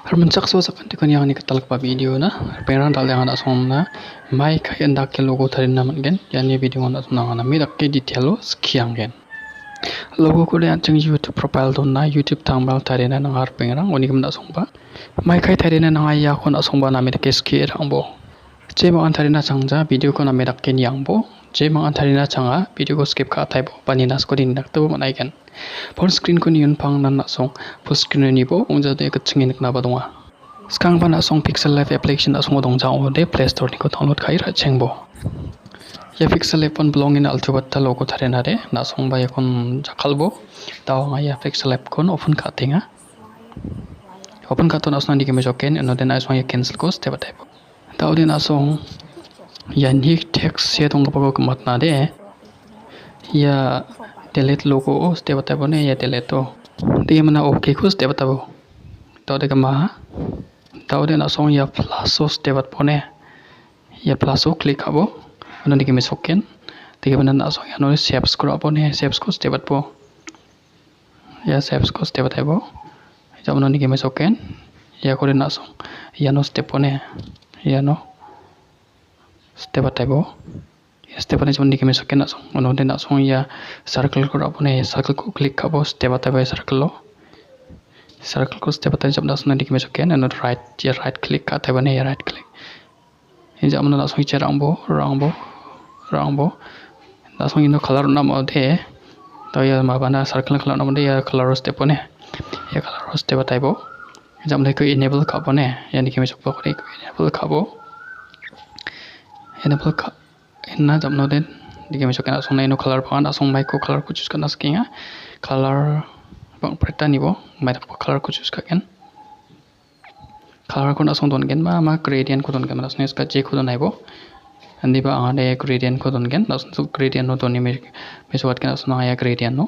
Permencak so sakan tikon yang ni ketalak pa video na pengrang dal yang ada som na Maikai endak ke logo tarin naman gen yani video na sunang na mi dakke detail lo skiang gen logo ko yang chang YouTube profile don na YouTube thangbal tarina nang har pengrang oni kam da som ba Maikai tarina nang ya kon asong ba na mi dakke ski rangbo je ma an tarina changja video ko na mi dakke nyangbo je ma an tarina changa video ko skip ka thaibo pani nas ko din dak to manai gen phone screen ko niun phang nan na song full screen ni bo ongja de ka chingin na ba donga skang ban asong pixel live application asong dong jang ode play store ni ko download khai ra chengbo ya pixel app on belong in altubat ta logo thare na re na song ba yakon jakhalbo taw nga ya pixel app kon open ka tinga open ka ton asong ni ke me joken no den asong ya cancel ko step type taw den asong ya ni text se dong ko ko mat na de ya delete logo o step type ne ya delete to de mana okay ko step type taw de kama taw den asong ya plus o step pone ya plus o click abo ano dike me soken dike bana asong ya no saves ko apone saves ko step po ya saves ko step type ja ano dike me soken ya ko den asong ya no step pone ya no step type ya step ne jom dike me soken asong ano den asong ya circle ko apone circle ko click abo step type circle lo circle ko step type jom asong dike me soken ano right click ka type ne ya right click ini jam na asong ichar rangbo asong ino color na mo de to ya ma bana circle color na mo de ya color step ne ya color step type bo jam le ko enable ka bo ne ya ni ke me sok ko enable ka bo enable ka inna jam no den dike me sok na asong na ino color pa asong mai ko color ko choose kana skinga color bang preta ni bo mai ko color ko choose ka ken color ko asong don gen ma gradient ko don gen asong iska je ko don aibo andi ba ade gradient ko don gen asong gradient no don ni me so wat gen asong ya gradient no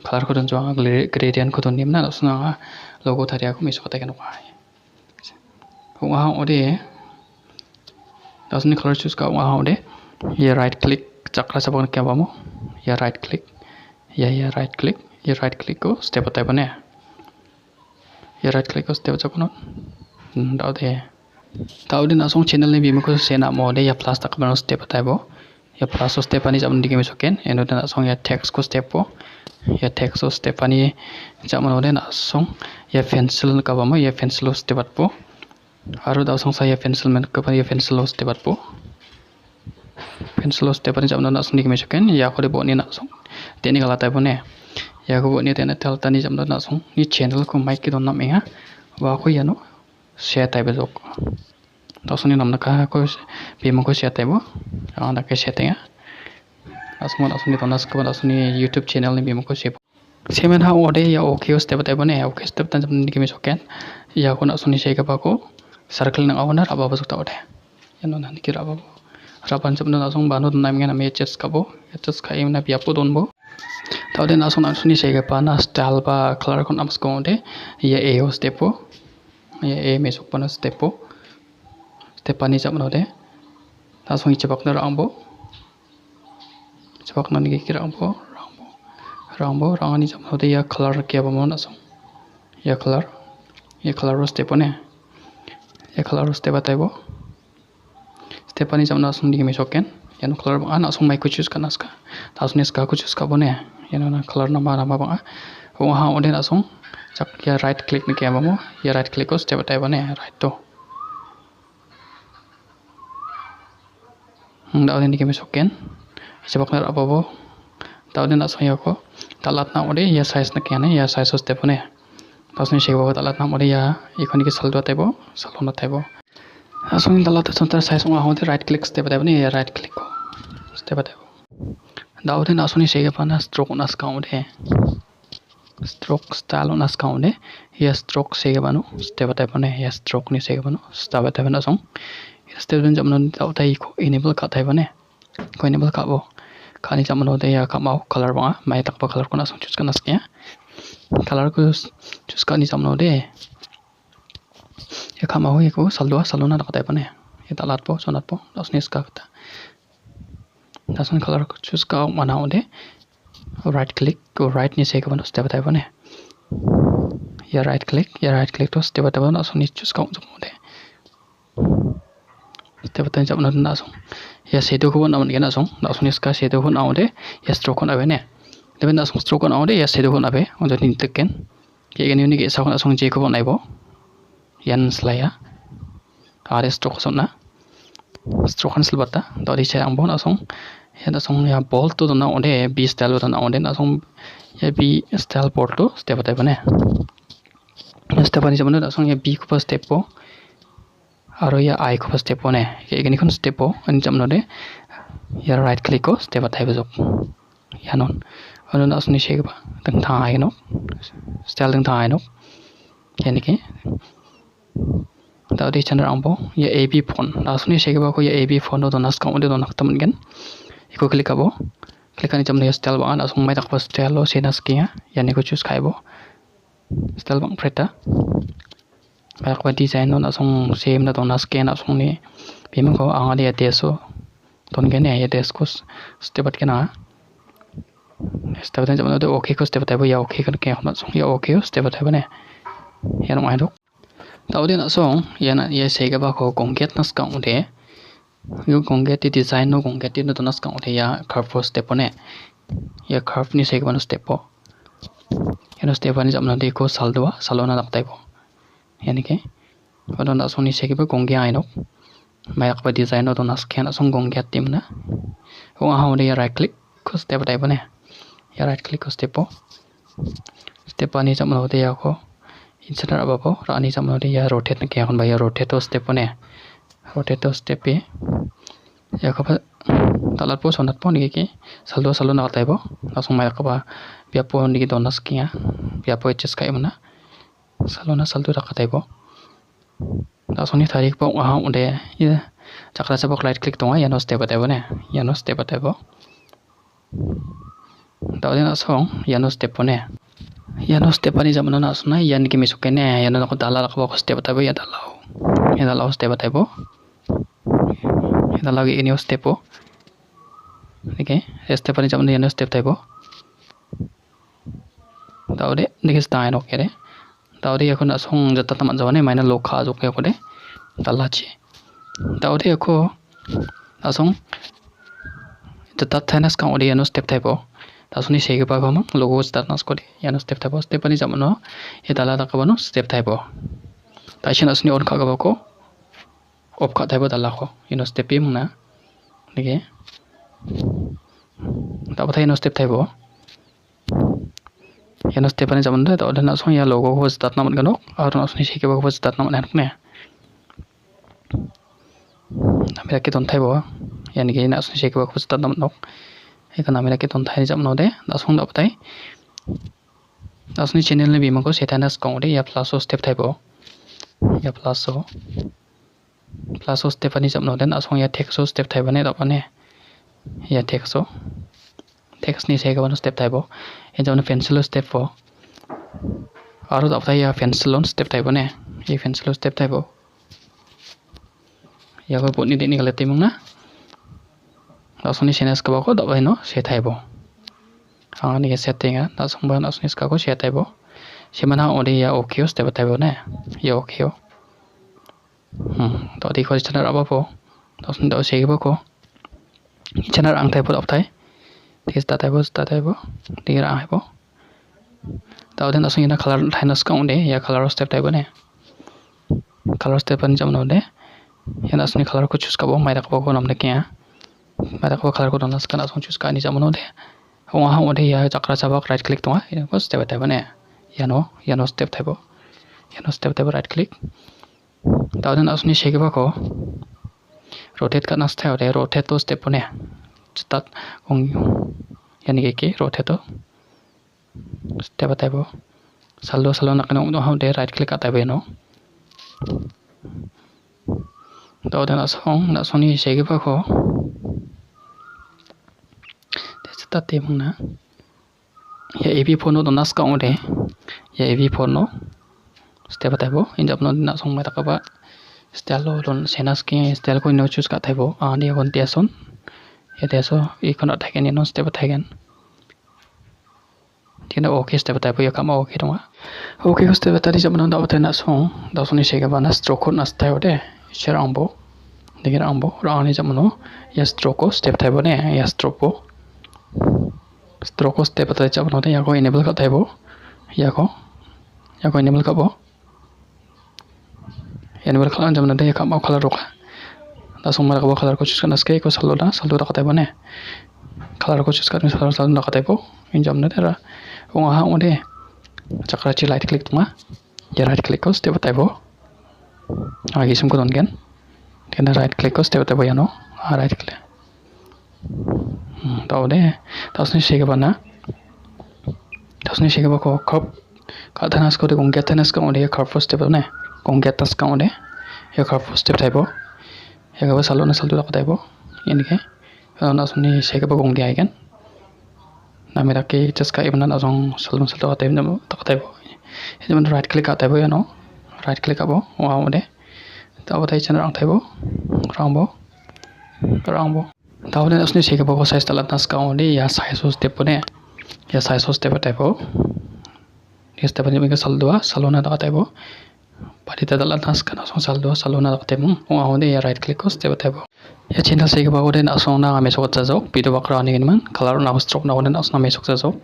color ko don jo gradient ko don ni na asong logo tharia ko me so ta gen wa wa ode asong color choose ka wa ode ya right click chakra sabon ke ba mo ya right click ya right click ko step type ne ya right click ko step chapno tahu din asong channel ni bima ko sena mo de ya plus tak bano step taibo ya plus step ani jam dike mesoken eno dan asong ya text ko step po ya text o step ani jam no den asong ya pencil ka ba mo ya pencil step po aru da asong sa ya pencil men ka ya pencil step po pencil step ani jam no asong dike mesoken ya ko de bo ni na asong teni kala taibo ne ya ko bo ni tena tel tani jam no asong ni channel ko mic ki don na me ha wa ko ya no share type jok tasuni namna ka ko bima ko share type anda ke share tenga asmon asuni tonas ko asuni YouTube channel ni bima ko share semen ha ode ya okay step type ne okay step tan jam ni ke soken ya ko asuni share ka ba ko circle nang awna raba ba jok ta ode ya no nan ki raba raban jam na asong banu nam ngen me chess ka bo chess ka im na bia po don bo ta den asuni share ka pa na style ba color kon ams ko ode ya e step po ya e mesok pana stepo stepani jam no de ta song chebak na rangbo chebak na ni ki rangbo rangani jam no de ya color ke ba mon asong ya color step ne ya color step ataibo stepani jam na song di mesoken ya no color ba na song mai ko choose kana ska ta song ska ko choose ka bo ne ya no na color na ma ba ho ha ode na song chak ya right click ni ke mo ya right click ko step type ne right to da den ni ke me soken sebab na abo da den na soya ko talat na ode ya size na ke ne ya size step ne tasni sebo talat na ode ya ikoni ke saldo taibo salona taibo asong talat sontar size ma hode right click step type ne ya right click ko step type da den asoni sege pana stroke na count he stroke style on account ne ya stroke sege banu step type ne ya stroke ni sege banu step type na song step den jamnon tau tai ko enable ka thai bane ko enable ka bo khani jamno de ya ka mau color ba mai tak pa color ko na song choose kana ske color ko choose ka ni jamno de ya ka mau ko salona ka thai bane ya talat po sonat po dasnes ka ta dason color ko choose ka mana de right click ko right ni se ka banu step type ne ya right click to step atau nak song ni choose kau untuk mode step atau jam nak song ya shadow ko nak mana song nak song ni ska shadow ko nak mode ya stroke ko nak ne tapi nak song stroke ko nak mode ya shadow ko nak be untuk ni tekan kayak gini ni kisah nak song J ko nak ibo yan selaya ada stroke ko na stroke kan selbata tadi saya ambon nak song ya ball tu nak mode B style tu nak mode nak song ya B style port tu step atau ne step ani zaman nak song ya B ko step po aro ya I ko step po ne kayak gini kan step po ani zaman de ya right click ko step atau besok ya non anu nak song ni shake ba teng thai no style teng thai no ya ni ke tadi channel ambo ya AB phone nak song ni shake ba ko ya AB phone do nas ka ode do nak tamen gen iko klik abo klik ani zaman ya style ba nak song mai tak pa style lo senas kia ya ni ko choose kaibo style bang preta baik ba design no na song same na don na scan na song ni bimang ko ang ali ateso ton gen ya des ko step at kena step tan jamano de okay ko step ta ya okay kan ke na song ya okay step ta ne ya no ai dok tau de na song ya na ya se ga ba ko conget na ska de yo conget di design no conget no don na ska de ya curve step ne ya curve ni se ga no step po ya step ani jamano de ko saldoa salona dak tai po yani ke pada nak song ni se ke ba gongge ai no mai ak ba design no don na scan song gongge tim na ko ha de ya right click ko step tai ba ne ya right click ko step po step ani jamano de ya ko insert aba po ra ani jamano de ya rotate na ke kon ba ya rotate to step ne rotate to step pe ya ko ba talat po sonat po ni ke saldo na tai po asong mai ka ba bia po ni don na skia bia po ches kai mana salona saldo ra tai po da song ni tarik po ha unde ya chakra sa po right click to ya no step tai po ne ya no step tai po da de na song ya no step po ne ya no step ani jamano na sona ya ni ke misuk ke ne ya no ko dala ra ko step tai po ya dalao step tai po ya lagi ini step po oke step ani jamano ya no step tai po da de ni ke style oke de tawde এখন asong jata taman jawane maina lokha jo ke kode dalachi tawde ko asong jata thanas ka ode ano step type tasuni sege pa ko logo start nas kode ano step type step ani jamano e dala ta ka bano step type taishin asuni on ka ga ko op ka type dala ko ino step im na dige tawde ino step type ya no step ani zaman da ada nak song ya logo ko start namat ganok ar nak song sike ko start namat hanak ne namira ke ton thai bo yani ke nak song sike ko start namat nok ekan namira ke ton thai jam no de da song da batai da song channel ne bima ko setanas ko de ya plus step thai bo ya plus step ani jam no de na song ya text step thai bane da bane ya text ni sike ko step thai bo e jone pencil step po aro da ya pencil on step type ne e pencil step type ya ko ni de ni gale timung na asoni senes ka ko da bai no se type ang ni setting na song ban asoni ska ko se type semana ode ya okay step type ne ya okay to di ko channel aba po ason da se ko channel ang type da tai tes type di ra hai po tau den asong ina color thainas ka unde ya color step type ne color step an jam no de ya asni color ko choose ka bo mai rak ko nam de kya mai rak ko color ko nas ka asong choose ka ni jam no de ha ode ya chakra sabak right click to ya ko step type ne ya no step type right click tau den asni shake ba ko rotate ka nas thai ode rotate to step ne start ong yani ke rotate to step type saldo na kanu no how de right click ata be no do da na song ni sege pa ko testa te muna ya ab phone no nas ka ode ya ab phone no step type injap no na song mai ta ka ba style lo don senas ke style ko no choose ka thaibo ani kon teson ya teso ikon thaigen no step thaigen Tina oke step type ya kama oke dong. Oke ko step tadi zaman dah betul nak song. Dah soni sega bana stroke nas tayo deh. Share ambo. Dikira ambo. Orang ni zaman ya stroke step type ne ya stroke. Stroke step tadi zaman ya ko enable ka tayo. Ya ko enable ka bo. Enable kalan zaman ya kama color roka. Dah song mara ka color ko choose kana skai ko saldo ka tayo ne. Color ko choose kana saldo ka tayo. In zaman dah ha onde chakra chi right click tuma ya right click ko step tayo agi sum ko don gen kena right click ko step tayo ya no right click tau de tasni shega bana ko kop ka dhanas ko de gong getanas ko onde curve first step ne gong getas ka onde ya curve first step tayo ya ga salona saldo ka tayo ini ke na suni shega ba gong dia gen namira ke just ka ibna azong salon salto ka tayo ini mana right click आता है no right click abo wah udah tahu tadi channel orang tahu rambo tahu dan asli sih kebawa size telat nas kau ni ya size step ne ya size step tahu dia step ni mereka saldo salona tak tahu pada telat nas kan asong saldo salona tak tahu wah udah ya right click step tahu ya channel sih kebawa dan asong na kami sokot jazok video bakra ni kan color na stroke na dan asong kami sokot jazok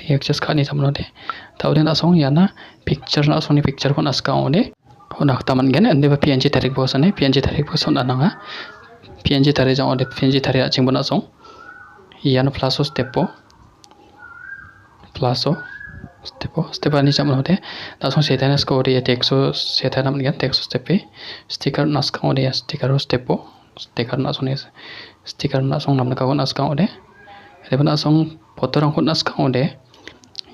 access kani samno de tawden asong yana picture na asong ni picture kon aska ode onak taman gen ande ba PNG tarik bosane PNG tarik boson ananga PNG tare jang ode PNG tare aching bona asong yana plaso stepo step ani samno de asong setana sko ode texo setana man gen texo stepe sticker naska ode sticker stepo sticker na asong sticker na asong namna ka kon aska ode rebana asong foto rang kon aska ode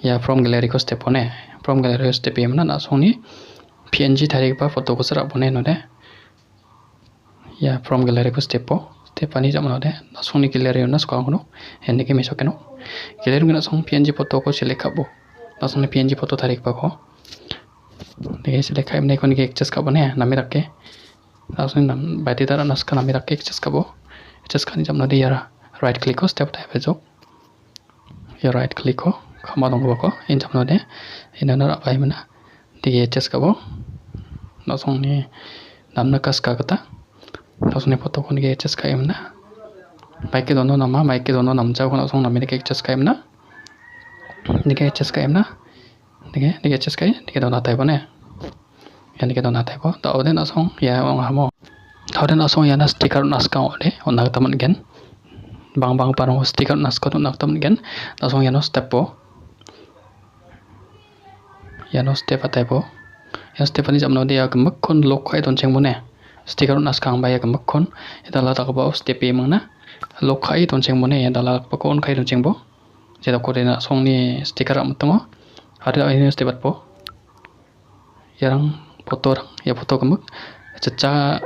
ya from gallery ko step one from gallery ko step yamna na soni PNG tarik ba foto ko sara bone no de ya from gallery ko step ani jamno de na soni gallery na sko ngono enne ke meso keno gallery na song PNG foto ko select kabo na soni PNG foto tarik ba ko de select kai ne kon ke access kabo ne nami rakke na soni nam bati dara naska nami rakke access kabo access kani jamno de ya right click ko step type jo ya right click ko kama dong ko in jamno de ina na bai mana dige access kabo na song ni namna kas ka kata na song ni foto kon ge access kai mana bai ke dono nama mai ke dono nam jaw ko na song namine ke access kai mana dige access kai mana dige access kai dige dona tai bone ya dige dona tai ko ta ode na song ya ong hamo ta ode na song ya na sticker nas ka ode onak taman gen bang parang sticker nas ko onak taman gen na song ya no step po ya no step ataibo ya step ani jamno dia gemek kon lock khai don cheng bone sticker nas kang ba ya gemek kon eta la ta ba step e mangna lock khai don cheng bone ya dala pa kon khai don cheng bo jeda ko na song ni sticker am tongo ada ini step po yang foto ya foto gemek ceca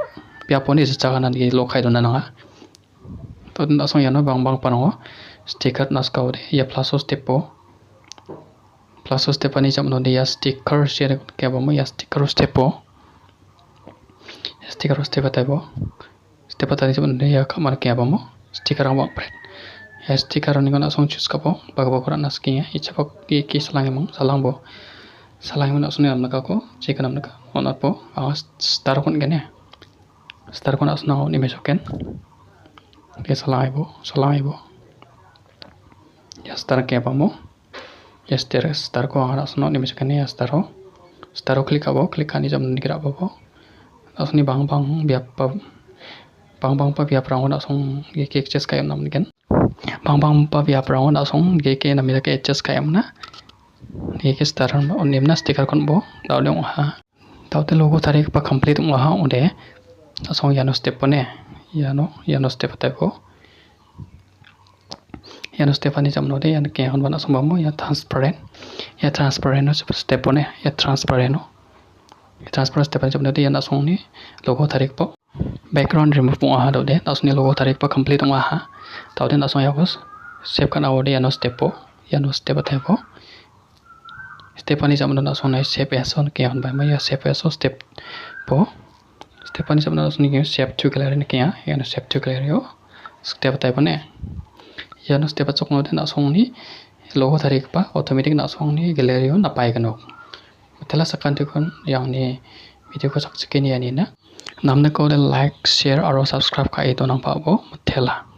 pia poni ceca kana di lock khai don na to na song ya no bang parang sticker nas ka ode ya plus step po plus step ani jamno de ya sticker share ke ba mo ya sticker step ataibo step atani jamno de ya kamar ke ba mo sticker am pret ya sticker ani gona song choose kapo bagbo kora naski ya icha ko ki salang mong salang mo asune amna ka ko chekana amna ka onat po star kon gene star kon asna ni mesoken ke salaibo ya star ke ba mo ya star ko ana asno ni mesoken ya staro click abo click ani jamno dikira abo asni bang biap pa biap rang na song ge ke access kayam nam gen bang pa biap rang na song ge ke na mi ke access kayam na ge star on nimna sticker kon bo dawle ha tawte logo tarik pa complete ha onde asong yano step ne yano step taiko yano step ani jamno de yan ke hon bana song mo ya transparent no step ne ya transparent step ani jamno de yan asong ni logo tarik po background remove po ha do de asni logo tarik pa complete ha tawde asong yakos save kana ode yano step taiko step ani jamno na asong nai save as on ke hon ba ma ya save as step po step ani jamno asni ke save to gallery ne ke ya yana save to gallery step taiko ne iano step achaknode na·songni logo tarigipa automatic na·songni gallery-o napbaigano. Mitela sakantikon iangni video-ko sakchike nianina. Namnakode like, share aro subscribe ka·e donangpabo mitela.